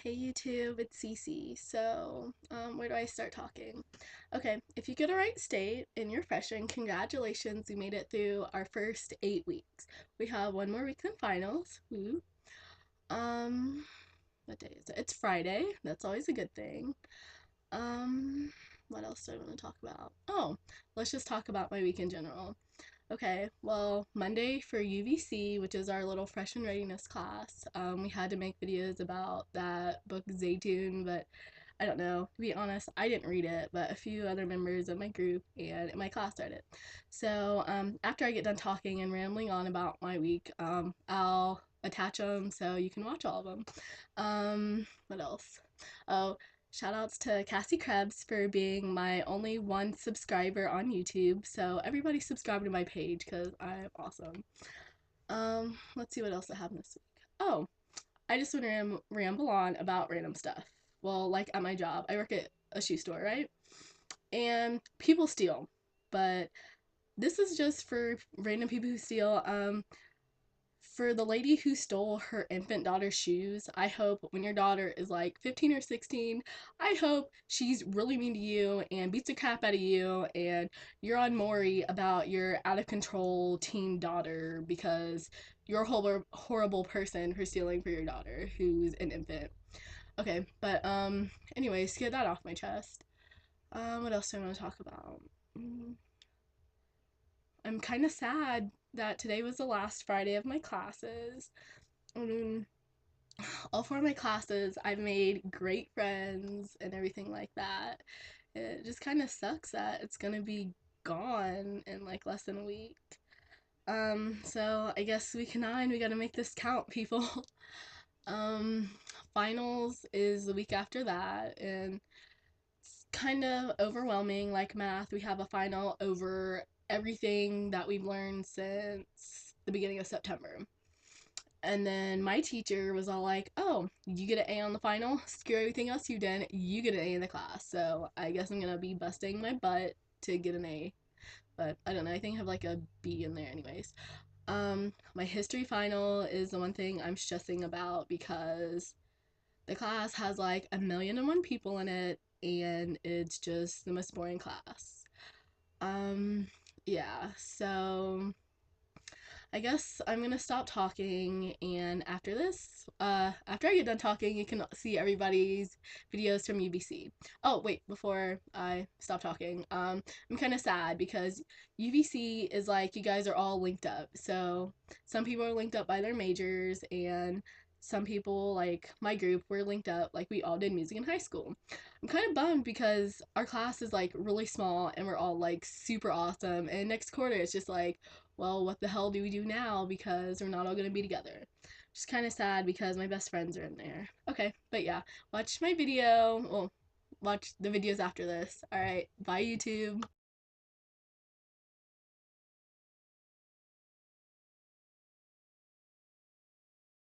Hey YouTube, it's Cece. Where do I start talking? Okay, if you get a right state in your freshman, congratulations, you made it through our first 8 weeks. We have one more week in finals. Woo. Um, what day is it? It's Friday. That's always a good thing. Um, what else do I want to talk about? Oh, let's just talk about my week in general. Okay, well, Monday for UVC, which is our little freshman readiness class, we had to make videos about that book Zaytoon, but I don't know. To be honest, I didn't read it, but a few other members of my group and in my class read it. After I get done talking and rambling on about my week, I'll attach them so you can watch all of them. What else? Oh, shout outs to Cassie Krebs for being my only one subscriber on YouTube. So everybody subscribe to my page because I'm awesome. Let's see what else I have this week. Oh, I just want to ramble on about random stuff. Well, like at my job, I work at a shoe store, right? And people steal, but this is just for random people who steal. For the lady who stole her infant daughter's shoes, I hope when your daughter is like 15 or 16, I hope she's really mean to you and beats the crap out of you and you're on Maury about your out of control teen daughter because you're a horrible person for stealing for your daughter who's an infant. Okay, but anyways, get that off my chest. What else do I want to talk about? Mm, I'm kind of sad that today was the last Friday of my classes. I mean, all four of my classes, I've made great friends and everything like that. It just kind of sucks that it's gonna be gone in like less than a week. So I guess week 9, we gotta make this count, people. um, Finals is the week after that, and it's kind of overwhelming. Like math, we have a final over everything that we've learned since the beginning of September. And then my teacher was all like, "Oh, you get an A on the final. Screw everything else you did. You get an A in the class." So I guess I'm gonna be busting my butt to get an A. But I don't know. I think I have like a B in there, anyways. My history final is the one thing I'm stressing about because the class has like 1,000,001 people in it, and it's just the most boring class. Um, yeah. So I guess I'm gonna stop talking, and after this, after I get done talking, you can see everybody's videos from UVC. Oh, wait, before I stop talking, I'm kind of sad because UVC is like, you guys are all linked up. So some people are linked up by their majors, and some people, like my group, were linked up, like we all did music in high school. I'm kind of bummed because our class is like really small and we're all like super awesome, and next quarter it's just like, well, what the hell do we do now because we're not all going to be together? Just kind of sad because my best friends are in there. Okay, but yeah, watch my video. Well, watch the videos after this. All right, bye YouTube.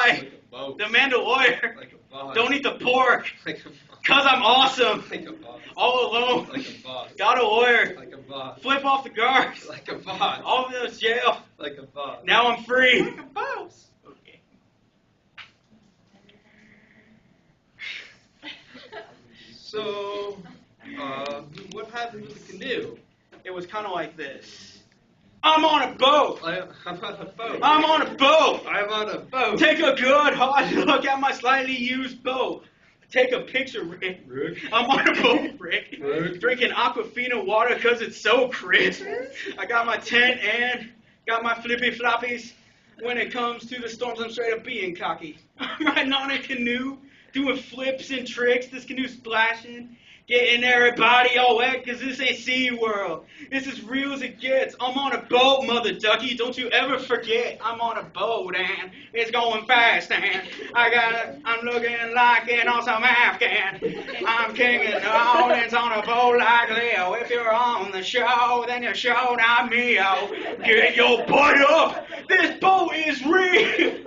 Like the Mandalorian. Like a boss. Don't eat the pork. Like a boss. Cause I'm awesome. Like a boss. All alone. Like a boss. Got a lawyer. Like a boss. Flip off the guards. Like a boss. All of those jail. Like a boss. Now I'm free. Like a boss. Okay. So, what happened with the canoe? It was kind of like this. I'm on a boat. I'm on a boat. I'm on a boat. I'm on a boat. Take a good hard look at my slightly used boat. Take a picture, Rick. Rick. I'm on a boat, Rick. Rick. Drinking Aquafina water because it's so crisp. I got my tent and got my flippy floppies. When it comes to the storms, I'm straight up being cocky. I'm riding on a canoe, doing flips and tricks. This canoe splashing. Getting everybody all wet, cause this ain't SeaWorld. This is real as it gets. I'm on a boat, mother ducky. Don't you ever forget. I'm on a boat and it's going fast and I'm looking like an awesome Afghan. I'm king of the audience on a boat like Leo. If you're on the show, then you show not me. Oh, get your butt up. This boat is real.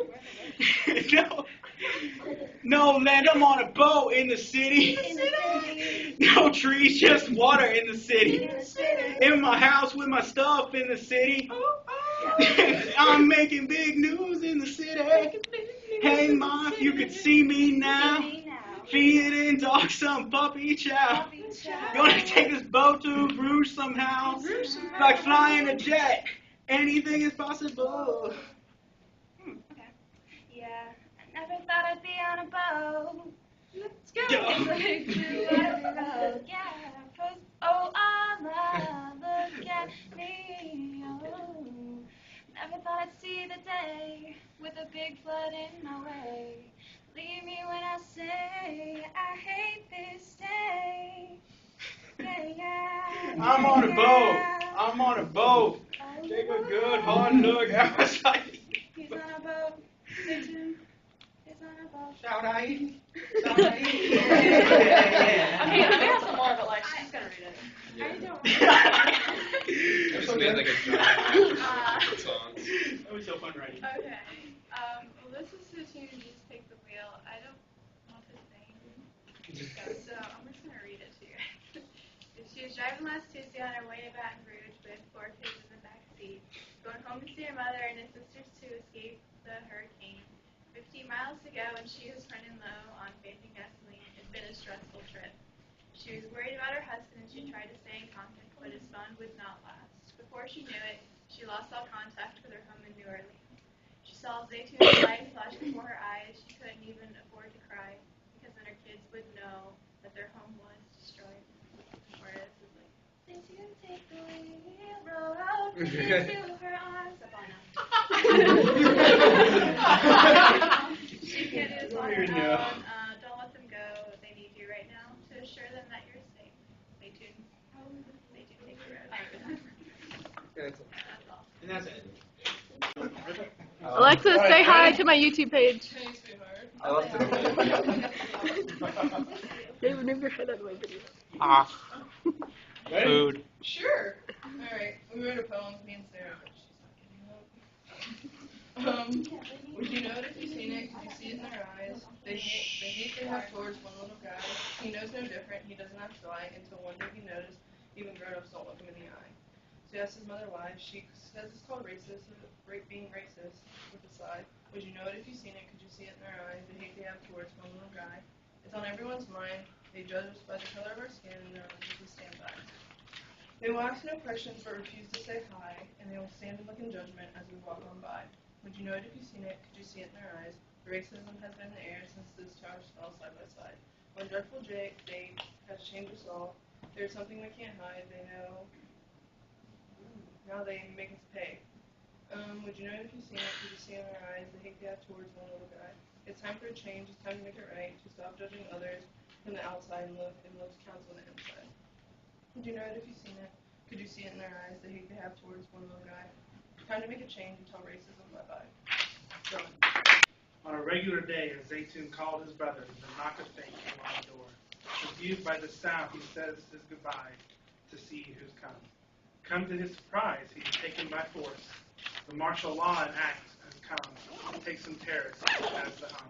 No. No land, I'm on a boat in the city. No trees, just water in the city. In my house with my stuff in the city. I'm making big news in the city. Hey, Ma, if you could see me now. Feeding dogs some puppy chow. Gonna take this boat to Bruges somehow. Like flying a jet. Anything is possible. Okay. Yeah, I never thought I'd be on a boat. Let's go. Yo. Like blue every road. Yeah. Oh, Allah, look at me. Oh. Never thought I'd see the day with a big flood in my way. Leave me when I say I hate this day. Yeah, yeah. I'm on a boat. I'm on a boat. Take a good hard look at my side. He's on a boat. He's on a boat. Shout out. Okay, Yeah. I'm gonna have some more, but like she's gonna read it. I don't. Just made like a giant songs. That was so fun writing. Okay. Well, this is so tune and just take the wheel. I don't want this name. So I'm just gonna read it to you. She was driving last Tuesday on her way to Baton Rouge with 4 kids in the back seat, going home to see her mother and his sisters to escape the hurricane. 15 miles to go, and she was running low on faith and gasoline. It'd been a stressful trip. She was worried about her husband, and she tried to stay in contact, but his phone would not last. Before she knew it, she lost all contact with her home in New Orleans. She saw Zaytoon's life flash before her eyes. She couldn't even afford to cry, because then her kids would know that their home was destroyed. Or this is like, Zaytoon, take the wheel, roll out into her arms. Up on She can't do this on her own. Don't let them go. They need you right now to assure them that you're safe. Zaytoon. Zaytoon, take the road. That's all. And that's it. Alexa, say hi to my YouTube page. hey, sweetheart. I love to David, move your head out of my video. Food. Sure. All right. We wrote a poem, me and Sarah, but she's not getting up. Would you know it if you seen it? Could you see it in their eyes? The hate they have towards one little guy. He knows no different. He doesn't act shy until one day he noticed even grown-ups don't look him in the eye. So he asked his mother why. She says it's called being racist, with a sigh. Would you know it if you seen it? Could you see it in their eyes? The hate they have towards one little guy. It's on everyone's mind. They judge us by the color of our skin, and their eyes we stand by. They will ask no questions but refuse to say hi, and they will stand and look in judgment as we walk on by. Would you know it if you seen it? Could you see it in their eyes? The racism has been in the air since this charge fell side by side. One dreadful day has changed us all. There's something we can't hide. They know. Now they make us pay. Would you know it if you seen it? Could you see in their eyes the hate they have towards one little guy? It's time for a change. It's time to make it right. To stop judging others from the outside and look to counsel on the inside. Would you know it if you seen it? Could you see it in their eyes the hate they have towards one little guy? Time to make a change and tell racism bye-bye. Done. On a regular day, as Zaytoon called his brother, the knock of fate came on the door. Confused by the sound, he says his goodbye to see who's come. Come to his surprise, he is taken by force. The martial law in act has come. Take some terrorists as the hum.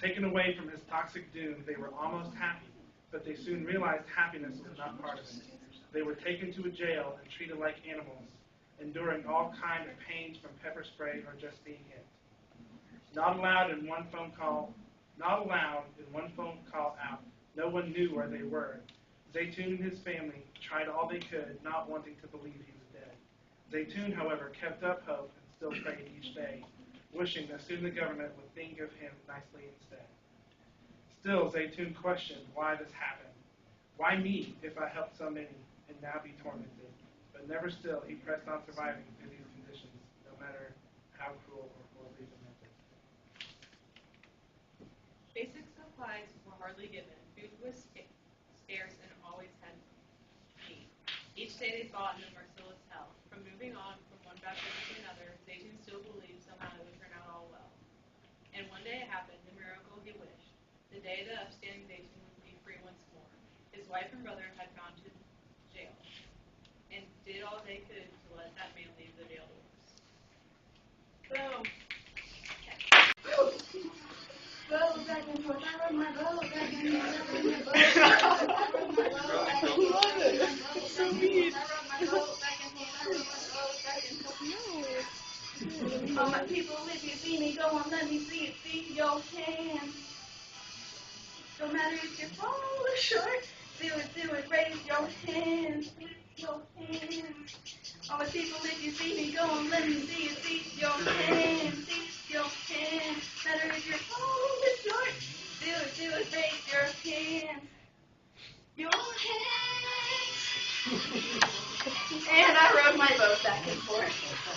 Taken away from his toxic doom, they were almost happy, but they soon realized happiness was not part of it. They were taken to a jail and treated like animals, enduring all kinds of pains from pepper spray or just being hit. Not allowed in one phone call out. No one knew where they were. Zaytoon and his family tried all they could, not wanting to believe he was dead. Zaytoon, however, kept up hope and still prayed each day, wishing that soon the government would think of him nicely instead. Still, Zaytoon questioned why this happened. Why me, if I helped so many, and now be tormented? But never still, he pressed on surviving through these conditions, no matter how cruel or horribly demented. Basic supplies were hardly given. Food was scarce and always had need. Each day they fought in a merciless hell. From moving on from one baptism to another, Zaytoon still believed somehow it would turn out all well. And one day it happened, the miracle he wished. The day the upstanding Zaytoon would be free once more. His wife and brother had gone to jail and did all they could to let that man leave the jail doors. Boom. Go back and forth, I rub my boat back and forth, I rub my boat back and forth, I rub my boat back and forth, I rub my boat back and forth. All my people, if you see me, go on, let me see it, see your hands. short. Do it, raise your hands, your hands. All my people, if you see me going, let me see you, see your hands, matter if you're tall or short. Do it, raise your hands, your hands. And I rode my boat back and forth.